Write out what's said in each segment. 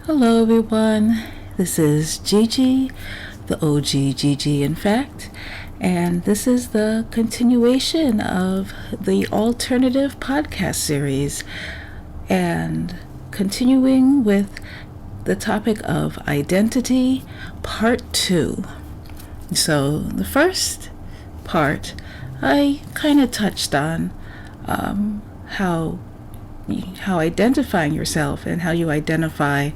Hello everyone, this is Gigi, the OG Gigi in fact, and this is the continuation of the alternative podcast series and continuing with the topic of identity part 2. So the first part I kind of touched on how identifying yourself and how you identify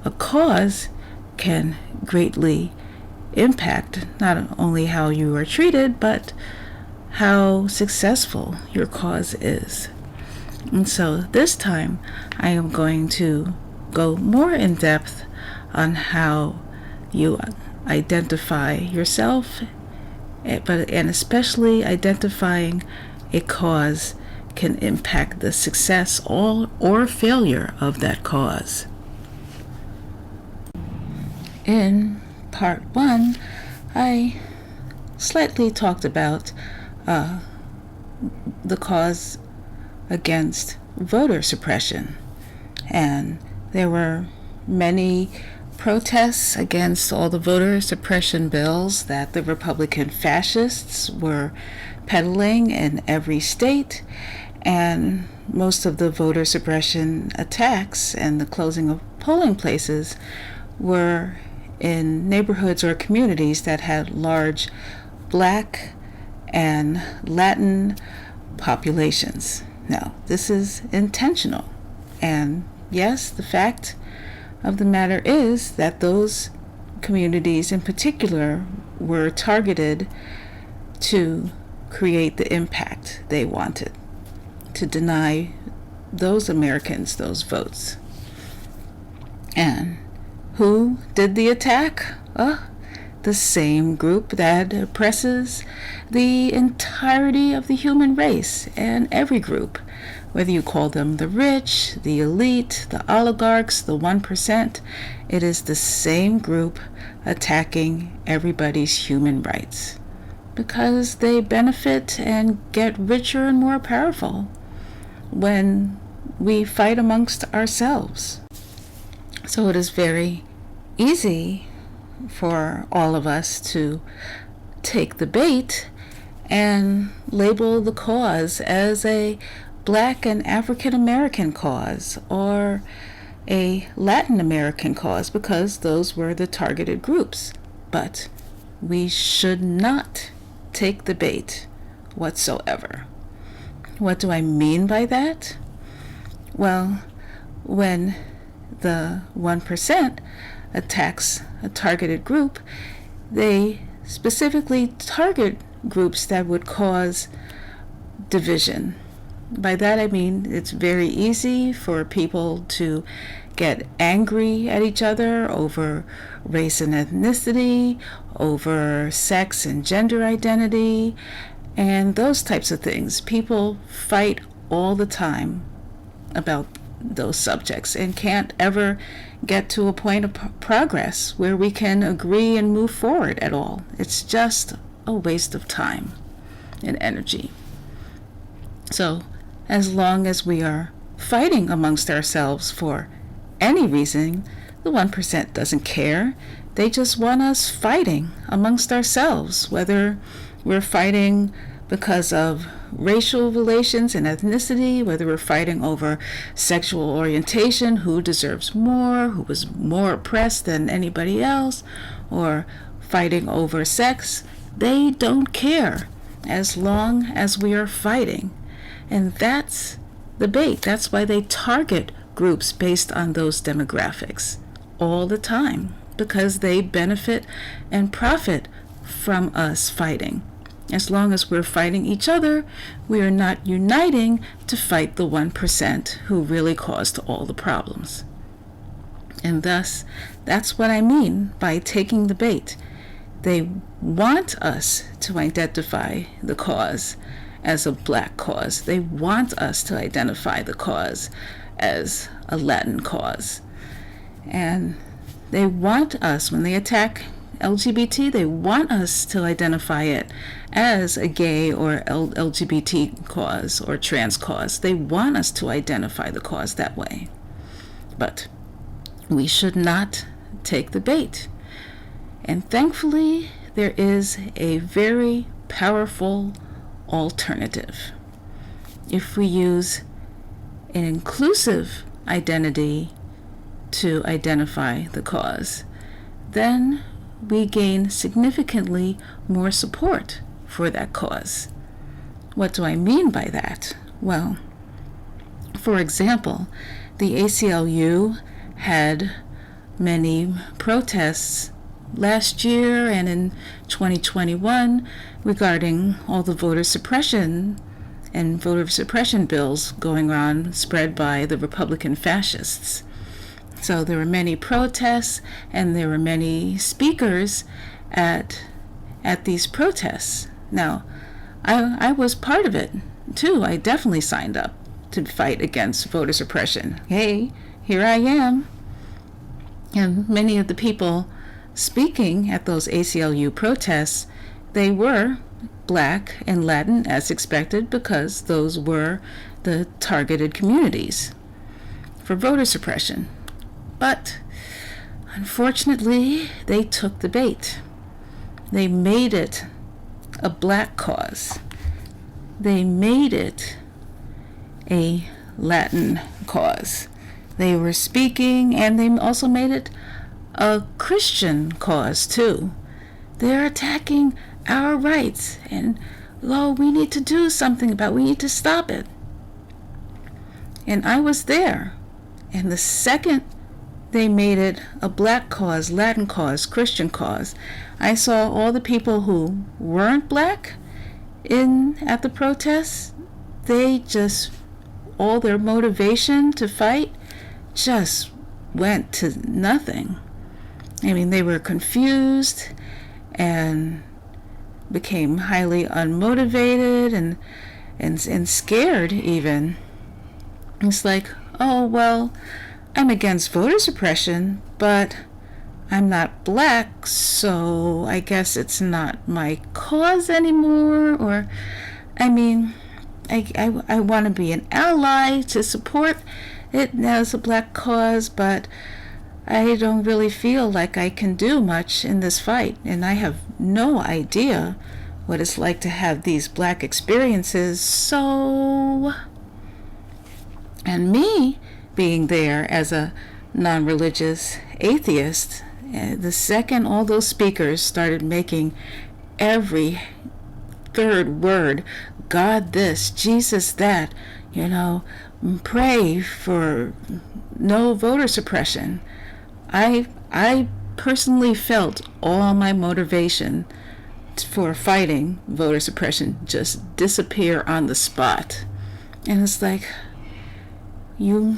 a cause can greatly impact not only how you are treated, but how successful your cause is. And so this time I am going to go more in depth on how you identify yourself, and especially identifying a cause can impact the success or failure of that cause. In part 1, I slightly talked about the cause against voter suppression, and there were many protests against all the voter suppression bills that the Republican fascists were peddling in every state, and most of the voter suppression attacks and the closing of polling places were in neighborhoods or communities that had large Black and Latin populations. Now, this is intentional, and yes, the fact of the matter is that those communities in particular were targeted to create the impact they wanted, to deny those Americans those votes. And who did the attack? The same group that oppresses the entirety of the human race, and every group, whether you call them the rich, the elite, the oligarchs, the 1%, it is the same group attacking everybody's human rights because they benefit and get richer and more powerful when we fight amongst ourselves. So it is very easy for all of us to take the bait and label the cause as a Black and African American cause or a Latin American cause because those were the targeted groups. But we should not take the bait whatsoever. What do I mean by that? Well, when the 1% attacks a targeted group, they specifically target groups that would cause division. By that I mean it's very easy for people to get angry at each other over race and ethnicity, over sex and gender identity, and those types of things. People fight all the time about those subjects and can't ever get to a point of progress where we can agree and move forward at all. It's just a waste of time and energy. So as long as we are fighting amongst ourselves for any reason, the 1% doesn't care. They just want us fighting amongst ourselves, whether we're fighting because of racial relations and ethnicity, whether we're fighting over sexual orientation, who deserves more, who was more oppressed than anybody else, or fighting over sex. They don't care as long as we are fighting. And that's the bait. That's why they target groups based on those demographics all the time, because they benefit and profit from us fighting. As long as we're fighting each other, we are not uniting to fight the 1% who really caused all the problems. And thus, that's what I mean by taking the bait. They want us to identify the cause as a Black cause. They want us to identify the cause as a Latin cause. And they want us, when they attack LGBT, they want us to identify it as a gay or LGBT cause or trans cause. They want us to identify the cause that way. But We should not take the bait. And thankfully, there is a very powerful alternative. If we use an inclusive identity to identify the cause, then we gain significantly more support for that cause. What do I mean by that? Well, for example, the ACLU had many protests last year and in 2021 regarding all the voter suppression and voter suppression bills going on spread by the Republican fascists. So there were many protests and there were many speakers at these protests. Now, I was part of it too. I definitely signed up to fight against voter suppression. Hey, here I am. And many of the people speaking at those ACLU protests, they were Black and Latin as expected, because those were the targeted communities for voter suppression. But unfortunately, they took the bait. They made it a Black cause. They made it a Latin cause. They were speaking, and they also made it a Christian cause too. They're attacking our rights, and we need to do something about it. We need to stop it. And I was there, and the second they made it a Black cause, Latin cause, Christian cause, I saw all the people who weren't Black at the protests. They just, all their motivation to fight just went to nothing. I mean, they were confused and became highly unmotivated and scared even. It's like, oh, well, I'm against voter suppression, but I'm not Black, so I guess it's not my cause anymore. Or, I mean, I want to be an ally to support it as a Black cause, but I don't really feel like I can do much in this fight, and I have no idea what it's like to have these Black experiences. So, and me being there as a non-religious atheist, the second all those speakers started making every third word, God this, Jesus that, pray for no voter suppression, I personally felt all my motivation for fighting voter suppression just disappear on the spot. And it's like, you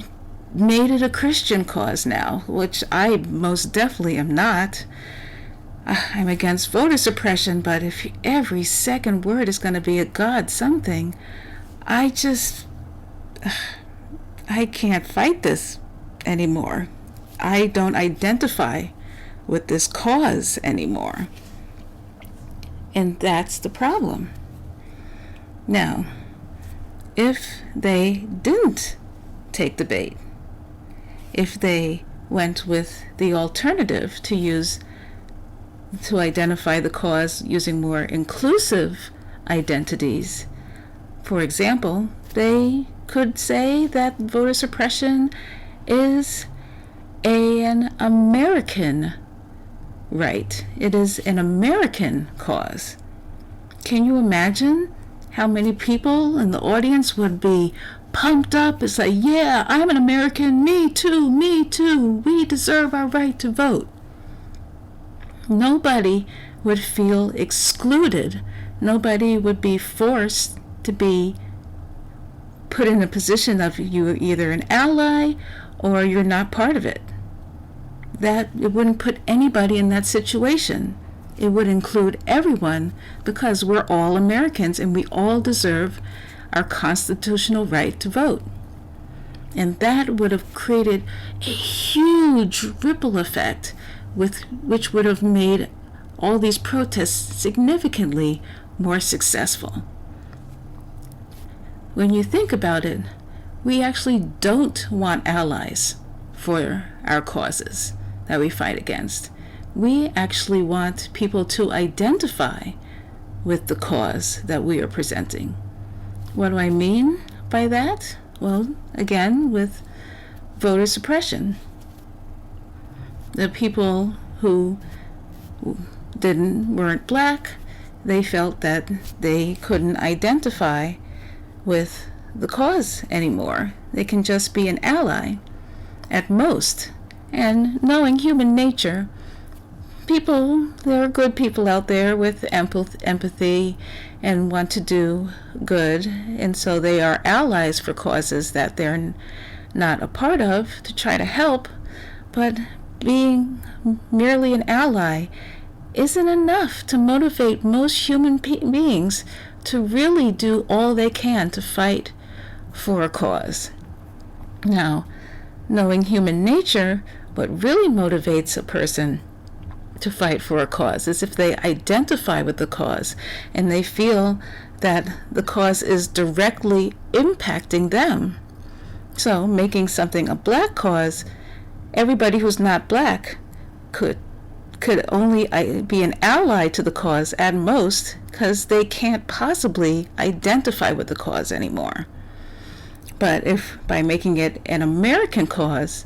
made it a Christian cause now, which I most definitely am not. I'm against voter suppression, but if every second word is going to be a God something, I can't fight this anymore. I don't identify with this cause anymore. And that's the problem. Now, if they didn't take the bait, if they went with the alternative to identify the cause using more inclusive identities, for example, they could say that voter suppression is an American right. It is an American cause. Can you imagine how many people in the audience would be pumped up? It's like, yeah, I'm an American. Me too. We deserve our right to vote. Nobody would feel excluded. Nobody would be forced to be put in a position of you're either an ally or you're not part of it. That it wouldn't put anybody in that situation. It would include everyone, because we're all Americans and we all deserve our constitutional right to vote. And that would have created a huge ripple effect which would have made all these protests significantly more successful. When you think about it, we actually don't want allies for our causes that we fight against. We actually want people to identify with the cause that we are presenting. What do I mean by that? Well, again, with voter suppression. The people who weren't black, they felt that they couldn't identify with the cause anymore. They can just be an ally at most. And knowing human nature, there are good people out there with empathy and want to do good, and so they are allies for causes that they're not a part of to try to help. But being merely an ally isn't enough to motivate most human beings to really do all they can to fight for a cause. Now, knowing human nature, what really motivates a person to fight for a cause is if they identify with the cause and they feel that the cause is directly impacting them. So, making something a black cause, everybody who's not black could only be an ally to the cause at most, because they can't possibly identify with the cause anymore. But if by making it an American cause,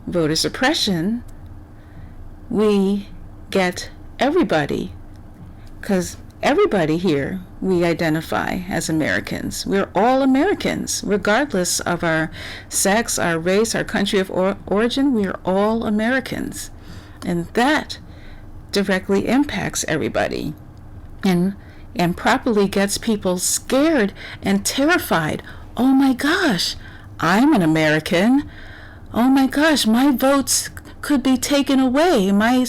voter suppression, we get everybody, because everybody here we identify as Americans. We're all Americans, regardless of our sex, our race, our country of origin. We are all Americans, and that directly impacts everybody, and properly gets people scared and terrified. Oh my gosh, I'm an American. Oh my gosh, my votes could be taken away. My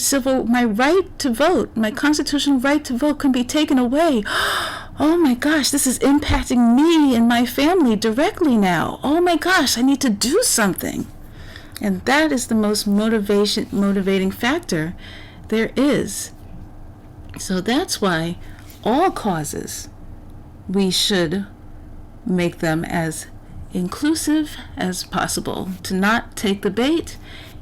right to vote, my constitutional right to vote can be taken away. Oh my gosh, this is impacting me and my family directly now. Oh my gosh, I need to do something. And that is the most motivating factor there is. So that's why all causes, we should make them as inclusive as possible, to not take the bait,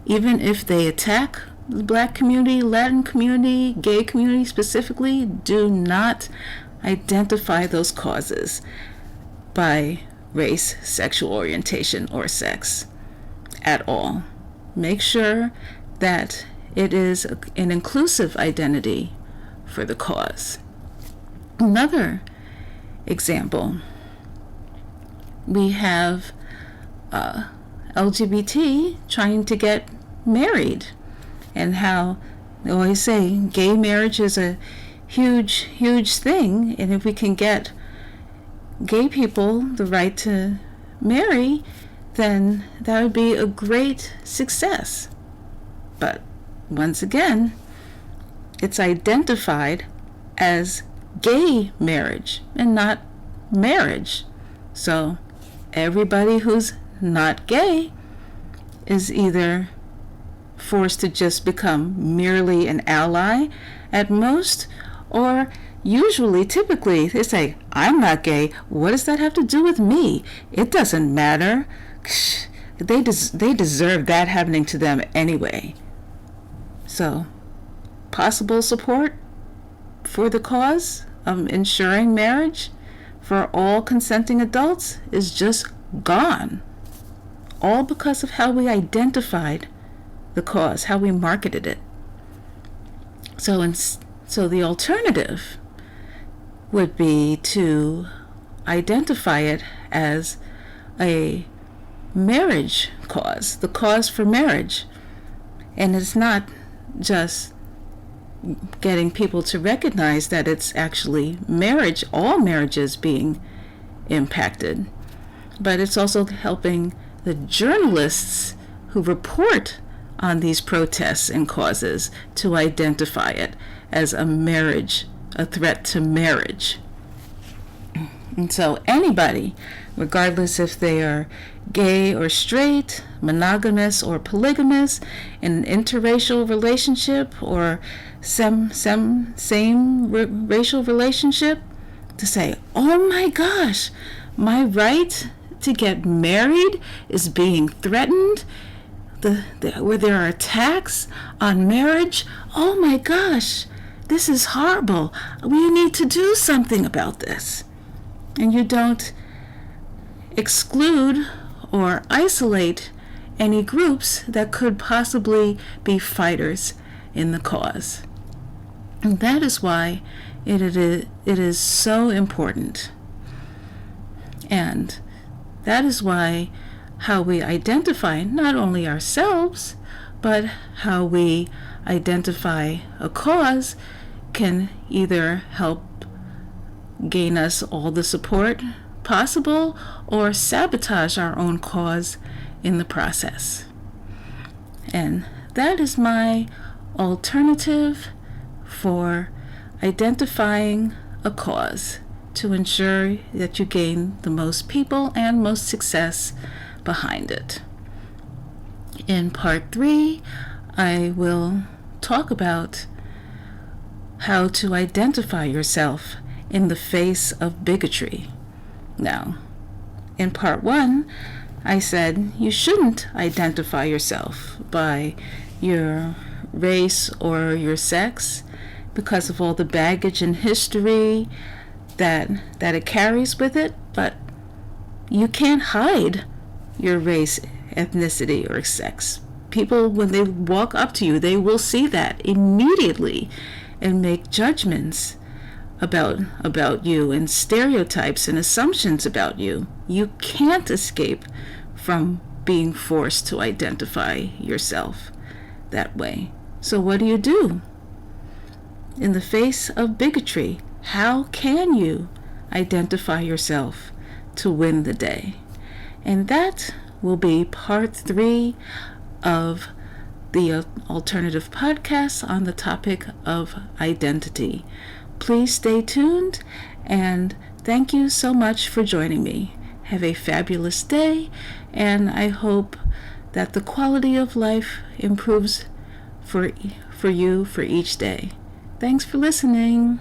even if they attack the black community, Latin community, gay community specifically. Do not identify those causes by race, sexual orientation, or sex at all. Make sure that it is an inclusive identity for the cause. Another example, we have LGBT trying to get married, and how they always say gay marriage is a huge thing, and if we can get gay people the right to marry, then that would be a great success. But once again, it's identified as gay marriage and not marriage. So everybody who's not gay is either forced to just become merely an ally at most, or typically they say, I'm not gay, what does that have to do with me? It doesn't matter. They deserve that happening to them anyway. So, possible support for the cause of ensuring marriage for all consenting adults is just gone. All because of how we identified the cause, how we marketed it. So the alternative would be to identify it as a marriage cause, the cause for marriage. And it's not just getting people to recognize that it's actually marriage, all marriages being impacted, but it's also helping the journalists who report on these protests and causes to identify it as a threat to marriage. And so anybody, regardless if they are gay or straight, monogamous or polygamous, in an interracial relationship or same racial relationship, to say, oh my gosh, my right to get married is being threatened. where there are attacks on marriage. Oh my gosh, this is horrible. We need to do something about this. And you don't exclude or isolate any groups that could possibly be fighters in the cause. And that is why it is so important. And that is why how we identify not only ourselves, but how we identify a cause can either help gain us all the support possible or sabotage our own cause in the process. And that is my alternative for identifying a cause to ensure that you gain the most people and most success behind it. In part 3, I will talk about how to identify yourself in the face of bigotry. Now, in part 1, I said you shouldn't identify yourself by your race or your sex because of all the baggage and history that it carries with it, but you can't hide your race, ethnicity, or sex. People, when they walk up to you, they will see that immediately and make judgments about you and stereotypes and assumptions about you. You can't escape from being forced to identify yourself that way. So what do? In the face of bigotry, how can you identify yourself to win the day? And that will be part 3 of the alternative podcast on the topic of identity. Please stay tuned, and thank you so much for joining me. Have a fabulous day, and I hope that the quality of life improves for you for each day. Thanks for listening.